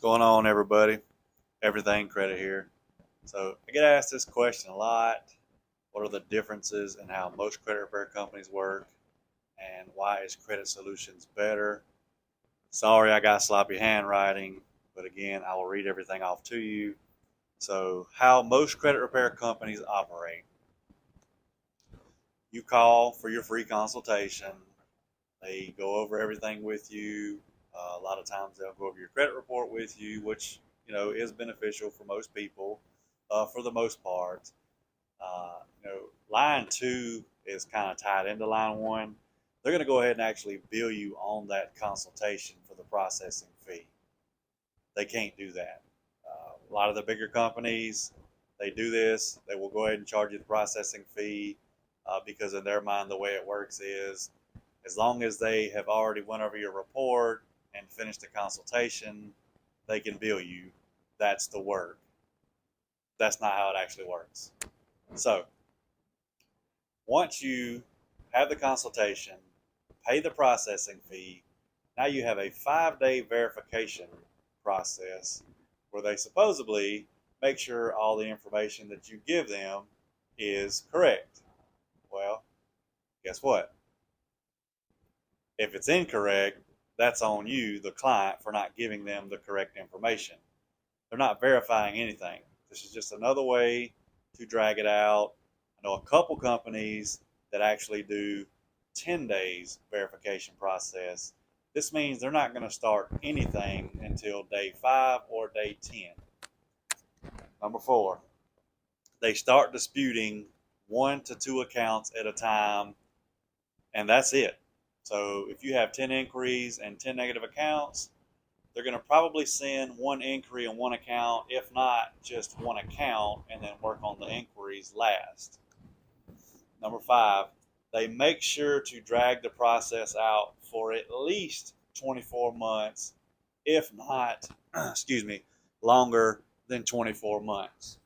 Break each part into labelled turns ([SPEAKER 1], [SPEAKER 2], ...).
[SPEAKER 1] Going on, everybody? Everything credit here. So I get asked this question a lot. What are the differences in how most credit repair companies work, and why is Credit Solutions better? Sorry, I got sloppy handwriting, but again, I will read everything off to you. So, how most credit repair companies operate: you call for your free consultation. They go over everything with you. A lot of times they'll go over your credit report with you, which is beneficial for most people, for the most part. Line two is kind of tied into line one. They're going to go ahead and actually bill you on that consultation for the processing fee. They can't do that. A lot of the bigger companies, they do this. They will go ahead and charge you the processing fee because in their mind, the way it works is as long as they have already went over your report and finished the consultation, they can bill you. That's the work. That's not how it actually works. So once you have the consultation, pay the processing fee, now you have a 5-day verification process where they supposedly make sure all the information that you give them is correct. Well, guess what? If it's incorrect, that's on you, the client, for not giving them the correct information. They're not verifying anything. This is just another way to drag it out. I know a couple companies that actually do 10 days verification process. This means they're not going to start anything until day 5 or day 10. Number 4, they start disputing 1 to 2 accounts at a time, and that's it. So if you have 10 inquiries and 10 negative accounts, they're going to probably send one inquiry on one account, if not just one account, and then work on the inquiries last. Number 5, they make sure to drag the process out for at least 24 months, if not, longer than 24 months.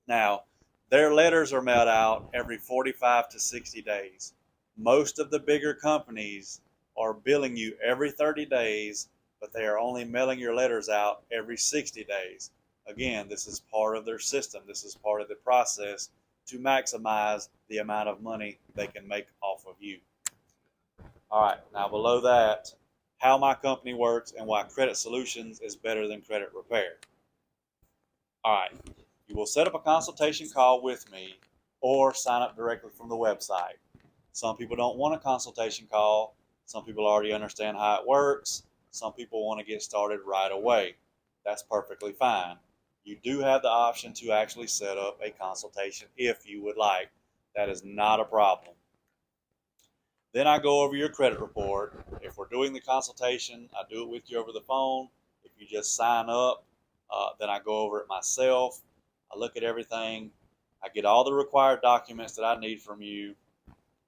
[SPEAKER 1] Now, their letters are mailed out every 45 to 60 days. Most of the bigger companies are billing you every 30 days, but they are only mailing your letters out every 60 days. Again, this is part of their system. This is part of the process to maximize the amount of money they can make off of you. All right, now below that, how my company works and why Credit Solutions is better than Credit Repair. All right, you will set up a consultation call with me or sign up directly from the website. Some people don't want a consultation call. Some people already understand how it works. Some people want to get started right away. That's perfectly fine. You do have the option to actually set up a consultation if you would like. That is not a problem. Then I go over your credit report. If we're doing the consultation, I do it with you over the phone. If you just sign up, then I go over it myself. I look at everything. I get all the required documents that I need from you.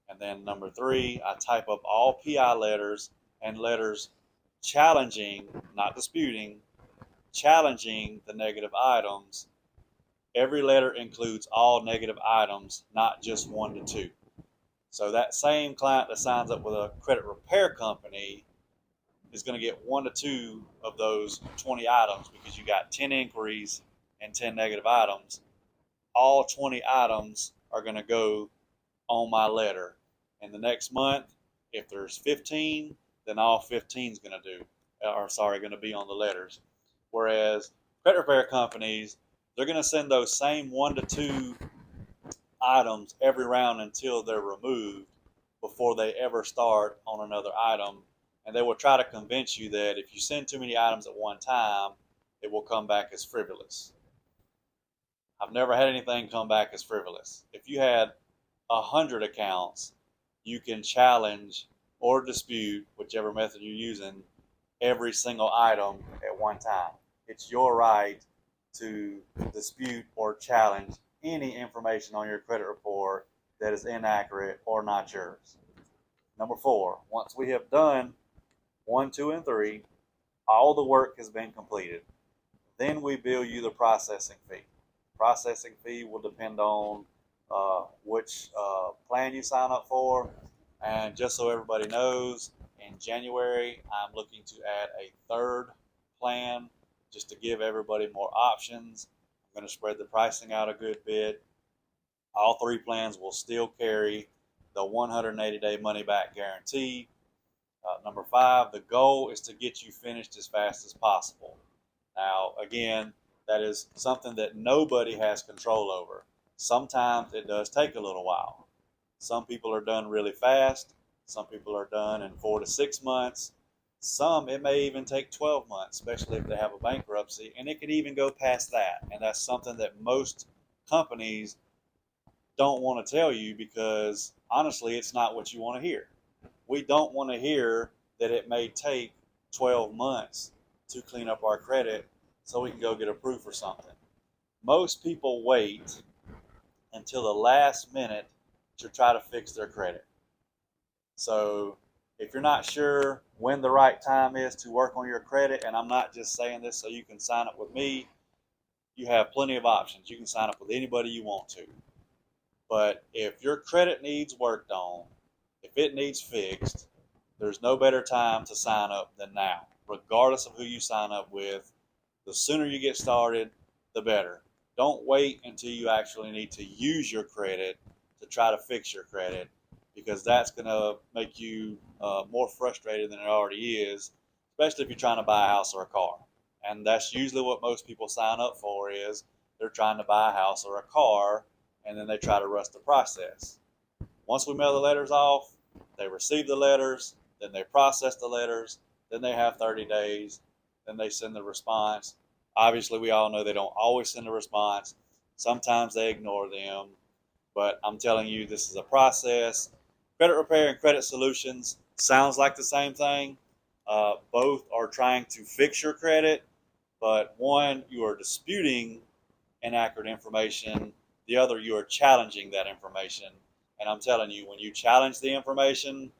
[SPEAKER 1] And then number 3, I type up all PI letters and letters challenging, not disputing, challenging the negative items. Every letter includes all negative items, not just 1 to 2. So that same client that signs up with a credit repair company is going to get 1 to 2 of those 20 items because you got 10 inquiries and 10 negative items. All 20 items are going to go on my letter. And the next month, if there's 15, then all 15 is going to be on the letters. Whereas credit repair companies, they're going to send those same 1 to 2 items every round until they're removed before they ever start on another item. And they will try to convince you that if you send too many items at one time, it will come back as frivolous. I've never had anything come back as frivolous. If you had 100 accounts, you can challenge or dispute, whichever method you're using, every single item at one time. It's your right to dispute or challenge any information on your credit report that is inaccurate or not yours. Number 4, once we have done 1, 2, and 3, all the work has been completed. Then we bill you the processing fee. Processing fee will depend on which plan you sign up for. And just so everybody knows, in January, I'm looking to add a 3rd plan just to give everybody more options. I'm going to spread the pricing out a good bit. All three plans will still carry the 180-day money-back guarantee. Number 5, the goal is to get you finished as fast as possible. Now, again, that is something that nobody has control over. Sometimes it does take a little while. Some people are done really fast. Some people are done in 4 to 6 months. Some, it may even take 12 months, especially if they have a bankruptcy, and it could even go past that. And that's something that most companies don't want to tell you because, honestly, it's not what you want to hear. We don't want to hear that it may take 12 months to clean up our credit so we can go get approved for something. Most people wait until the last minute to try to fix their credit. So if you're not sure when the right time is to work on your credit, and I'm not just saying this so you can sign up with me, you have plenty of options. You can sign up with anybody you want to. But if your credit needs worked on, if it needs fixed, there's no better time to sign up than now. Regardless of who you sign up with, the sooner you get started, the better. Don't wait until you actually need to use your credit to try to fix your credit, because that's going to make you more frustrated than it already is, especially if you're trying to buy a house or a car. And that's usually what most people sign up for, is they're trying to buy a house or a car, and then they try to rush the process. Once we mail the letters off, they receive the letters, then they process the letters, then they have 30 days, then they send the response. Obviously, we all know they don't always send a response. Sometimes they ignore them, but I'm telling you, this is a process. Credit Repair and Credit Solutions sounds like the same thing. Both are trying to fix your credit, but one, you are disputing inaccurate information. The other, you are challenging that information. And I'm telling you, when you challenge the information,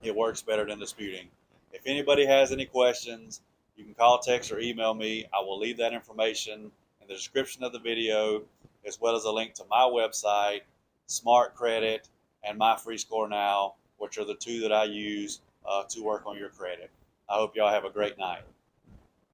[SPEAKER 1] it works better than disputing. If anybody has any questions, you can call, text, or email me. I will leave that information in the description of the video, as well as a link to my website, Smart Credit, and My Free Score Now, which are the two that I use to work on your credit. I hope y'all have a great night.